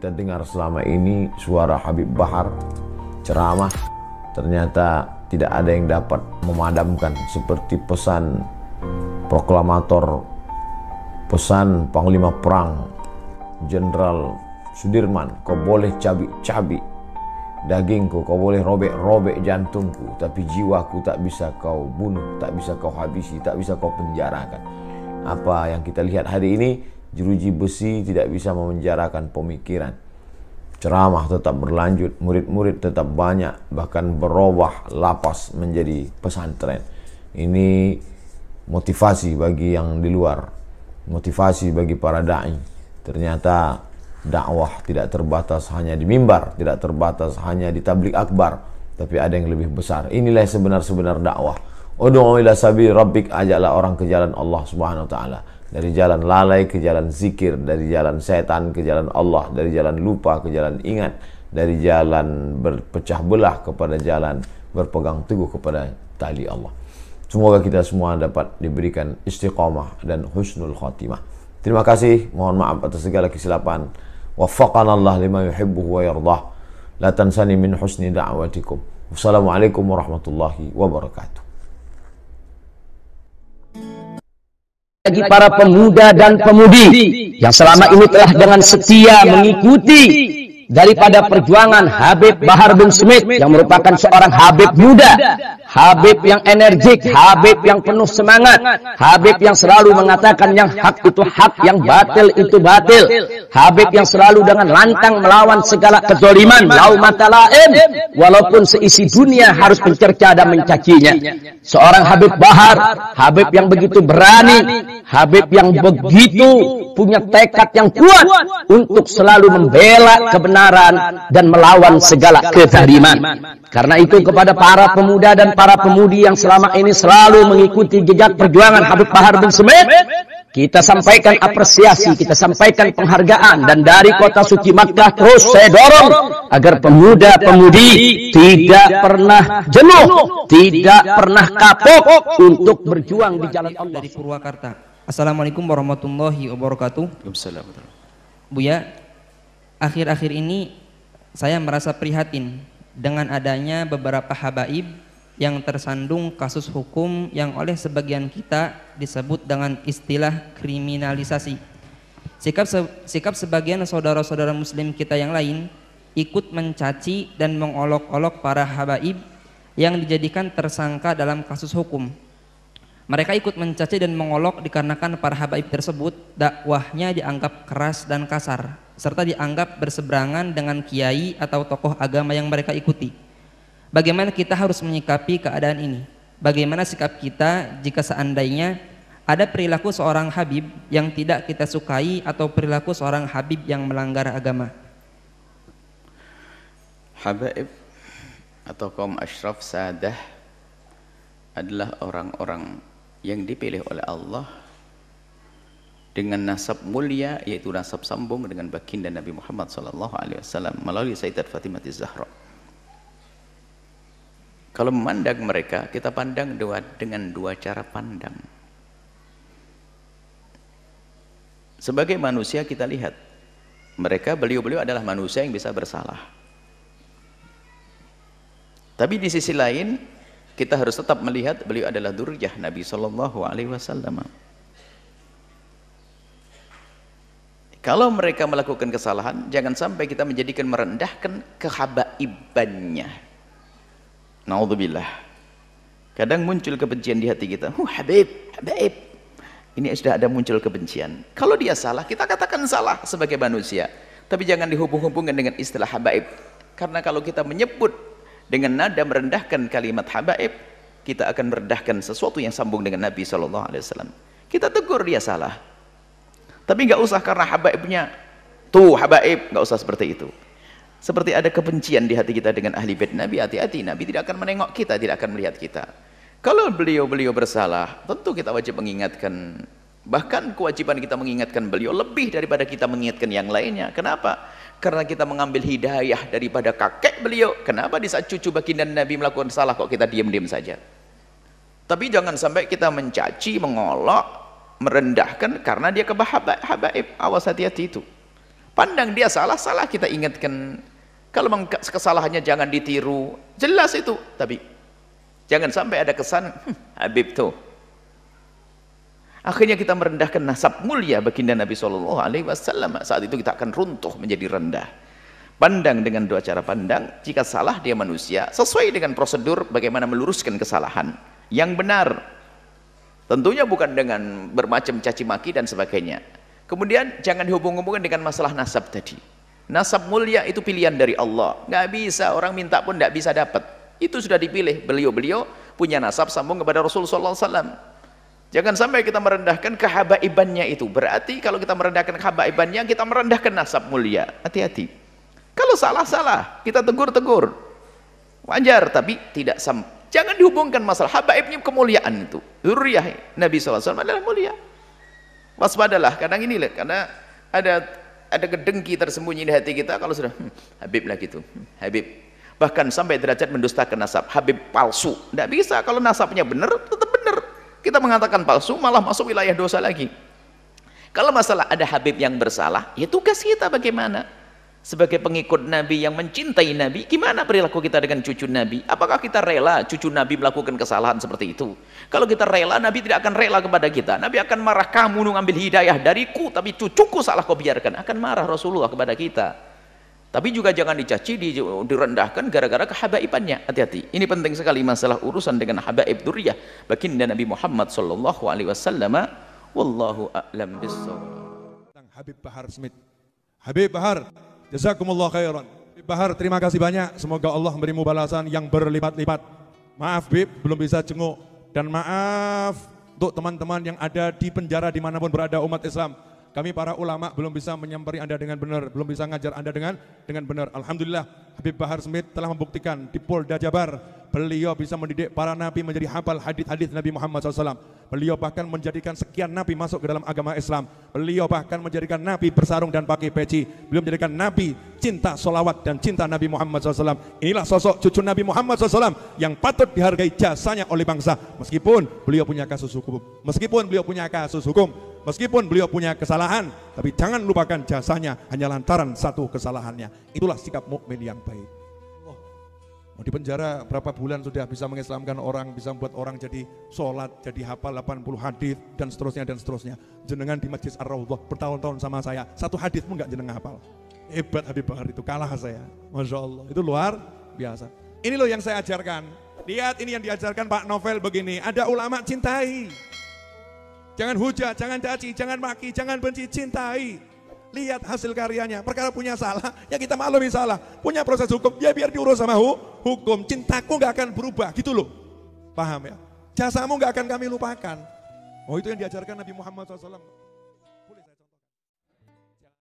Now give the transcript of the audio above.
kita dengar selama ini suara Habib Bahar ceramah, ternyata tidak ada yang dapat memadamkan seperti pesan proklamator, pesan Panglima Perang Jenderal Sudirman, kau boleh cabik-cabik dagingku, kau boleh robek-robek jantungku, tapi jiwaku tak bisa kau bunuh, tak bisa kau habisi, tak bisa kau penjarakan. Apa yang kita lihat hari ini, jeruji besi tidak bisa memenjarakan pemikiran. Ceramah tetap berlanjut, murid-murid tetap banyak, bahkan berubah lapas menjadi pesantren. Ini motivasi bagi yang di luar, motivasi bagi para da'i. Ternyata dakwah tidak terbatas hanya di mimbar, tidak terbatas hanya di tablik akbar, tapi ada yang lebih besar. Inilah sebenar-sebenar dakwah. Ud'u ila sabili rabbik, ajaklah orang ke jalan Allah Subhanahu wa taala. Dari jalan lalai ke jalan zikir, dari jalan setan ke jalan Allah, dari jalan lupa ke jalan ingat, dari jalan berpecah belah kepada jalan berpegang teguh kepada tali Allah. Semoga kita semua dapat diberikan istiqamah dan husnul khatimah. Terima kasih, mohon maaf atas segala kesilapan. Waffaqana Allah lima yuhibbuhu wa yardah. La tansani min husni da'watikum. Wassalamualaikum warahmatullahi wabarakatuh. Bagi para pemuda dan pemudi yang selama ini telah dengan setia mengikuti daripada perjuangan Habib Bahar bin Smith yang merupakan seorang Habib muda, Habib yang energik, Habib yang penuh semangat, Habib yang selalu mengatakan yang hak itu hak, yang batil itu batil, Habib yang selalu dengan lantang melawan segala kezaliman, laumata laim, walaupun seisi dunia harus mencerca dan mencacinya. Seorang Habib Bahar, Habib yang begitu berani, Habib yang begitu punya tekad yang kuat untuk selalu membela kebenaran dan melawan segala kezaliman. Karena itu kepada para pemuda dan para pemudi yang selama ini selalu mengikuti jejak perjuangan Habib Bahar bin Smith, kita sampaikan apresiasi, kita sampaikan penghargaan, dan dari kota suci Makkah terus saya dorong agar pemuda-pemudi tidak pernah jenuh, tidak pernah kapok untuk berjuang di jalan Allah. Dari Purwakarta. Assalamualaikum warahmatullahi wabarakatuh. Buya, akhir-akhir ini saya merasa prihatin dengan adanya beberapa habaib yang tersandung kasus hukum yang oleh sebagian kita disebut dengan istilah kriminalisasi. Sikap sebagian saudara-saudara muslim kita yang lain ikut mencaci dan mengolok-olok para habaib yang dijadikan tersangka dalam kasus hukum. Mereka ikut mencaci dan mengolok dikarenakan para habaib tersebut dakwahnya dianggap keras dan kasar, serta dianggap berseberangan dengan kiai atau tokoh agama yang mereka ikuti. Bagaimana kita harus menyikapi keadaan ini? Bagaimana sikap kita jika seandainya ada perilaku seorang habib yang tidak kita sukai atau perilaku seorang habib yang melanggar agama? Habaib atau kaum asyraf sadah adalah orang-orang yang dipilih oleh Allah dengan nasab mulia, yaitu nasab sambung dengan baginda Nabi Muhammad SAW melalui Sayyidat Fatimah Az-Zahra. Kalau memandang mereka, kita pandang dengan dua cara pandang. Sebagai manusia kita lihat mereka, beliau-beliau adalah manusia yang bisa bersalah. Tapi di sisi lain kita harus tetap melihat beliau adalah dzurriyyah Nabi SAW. Kalau mereka melakukan kesalahan, jangan sampai kita menjadikan merendahkan kehabaibannya. Naudzubillah. Kadang muncul kebencian di hati kita. Habib. Ini sudah ada muncul kebencian. Kalau dia salah, kita katakan salah sebagai manusia. Tapi jangan dihubung-hubungkan dengan istilah habaib. Karena kalau kita menyebut dengan nada merendahkan kalimat habaib, kita akan merendahkan sesuatu yang sambung dengan Nabi SAW. Kita tegur dia salah. Tapi nggak usah karena habaibnya tuh habaib, nggak usah seperti itu. Seperti ada kebencian di hati kita dengan ahli bait Nabi, hati-hati, Nabi tidak akan menengok kita, tidak akan melihat kita. Kalau beliau-beliau bersalah, tentu kita wajib mengingatkan. Bahkan kewajiban kita mengingatkan beliau lebih daripada kita mengingatkan yang lainnya. Kenapa? Karena kita mengambil hidayah daripada kakek beliau. Kenapa di saat cucu baginda Nabi melakukan salah kok kita diam-diam saja? Tapi jangan sampai kita mencaci, mengolok, merendahkan karena dia habaib. Awas, hati-hati itu. Pandang dia salah, kita ingatkan. Kalau memang kesalahannya jangan ditiru, jelas itu. Tapi jangan sampai ada kesan Habib tuh. Akhirnya kita merendahkan nasab mulia baginda Nabi SAW. Saat itu kita akan runtuh menjadi rendah. Pandang dengan dua cara pandang. Jika salah dia manusia, sesuai dengan prosedur bagaimana meluruskan kesalahan yang benar. Tentunya bukan dengan bermacam caci maki dan sebagainya. Kemudian jangan dihubung-hubungkan dengan masalah nasab tadi. Nasab mulia itu pilihan dari Allah. Nggak bisa, orang minta pun nggak bisa dapat. Itu sudah dipilih. Beliau punya nasab sambung kepada Rasulullah SAW. Jangan sampai kita merendahkan kehabaibannya itu. Berarti kalau kita merendahkan kehabaibannya, kita merendahkan nasab mulia. Hati-hati. Kalau salah, kita tegur. Wajar, tapi tidak sampai. Jangan dihubungkan masalah habaibnya kemuliaan itu. Dzurriyyah Nabi SAW adalah mulia. Waspadalah, kadang ini lihat, karena ada kedengki tersembunyi di hati kita kalau sudah Habib lah gitu, Habib. Bahkan sampai derajat mendustakan nasab, Habib palsu. Tidak bisa, kalau nasabnya benar, tetap benar. Kita mengatakan palsu, malah masuk wilayah dosa lagi. Kalau masalah ada Habib yang bersalah, ya tugas kita bagaimana? Sebagai pengikut Nabi yang mencintai Nabi, gimana perilaku kita dengan cucu Nabi? Apakah kita rela cucu Nabi melakukan kesalahan seperti itu? Kalau kita rela, Nabi tidak akan rela kepada kita. Nabi akan marah, kamu ngambil hidayah dariku, tapi cucuku salah kau biarkan. Akan marah Rasulullah kepada kita. Tapi juga jangan dicaci, direndahkan gara-gara kehabaibannya. Hati-hati. Ini penting sekali masalah urusan dengan habaib dzurriyyah baginda Nabi Muhammad SAW. Wallahu a'lam bissawab. Habib Bahar Smith. Habib Bahar, jazakumullah khairan. Habib Bahar, terima kasih banyak. Semoga Allah memberimu balasan yang berlipat-lipat. Maaf Bib, belum bisa jenguk. Dan maaf untuk teman-teman yang ada di penjara dimanapun berada umat Islam. Kami para ulama belum bisa menyampaikan Anda dengan benar, belum bisa ngajar Anda dengan benar. Alhamdulillah, Habib Bahar Smith telah membuktikan di Polda Jabar, beliau bisa mendidik para nabi menjadi hafal hadis-hadis Nabi Muhammad SAW. Beliau bahkan menjadikan sekian nabi masuk ke dalam agama Islam. Beliau bahkan menjadikan nabi bersarung dan pakai peci. Beliau menjadikan nabi cinta solawat dan cinta Nabi Muhammad SAW. Inilah sosok cucu Nabi Muhammad SAW yang patut dihargai jasanya oleh bangsa. Meskipun beliau punya kasus hukum, meskipun beliau punya kesalahan, tapi jangan lupakan jasanya hanya lantaran satu kesalahannya. Itulah sikap mukmin yang baik. Mau di penjara berapa bulan sudah bisa mengislamkan orang, bisa membuat orang jadi sholat, jadi hafal 80 hadis dan seterusnya. Jenengan di Masjid Ar-Raudhah bertahun-tahun sama saya, satu hadis pun nggak jenengan hafal. Hebat Habib Bahar itu, kalah saya. Masya Allah, itu luar biasa. Ini loh yang saya ajarkan. Lihat ini yang diajarkan Pak Novel begini, ada ulama cintai. Jangan hujat, jangan caci, jangan maki, jangan benci, cintai. Lihat hasil karyanya, perkara punya salah, ya kita maklumi salah. Punya proses hukum, ya biar diurus sama hukum. Cintaku gak akan berubah, gitu loh. Paham ya? Jasamu gak akan kami lupakan. Oh itu yang diajarkan Nabi Muhammad SAW.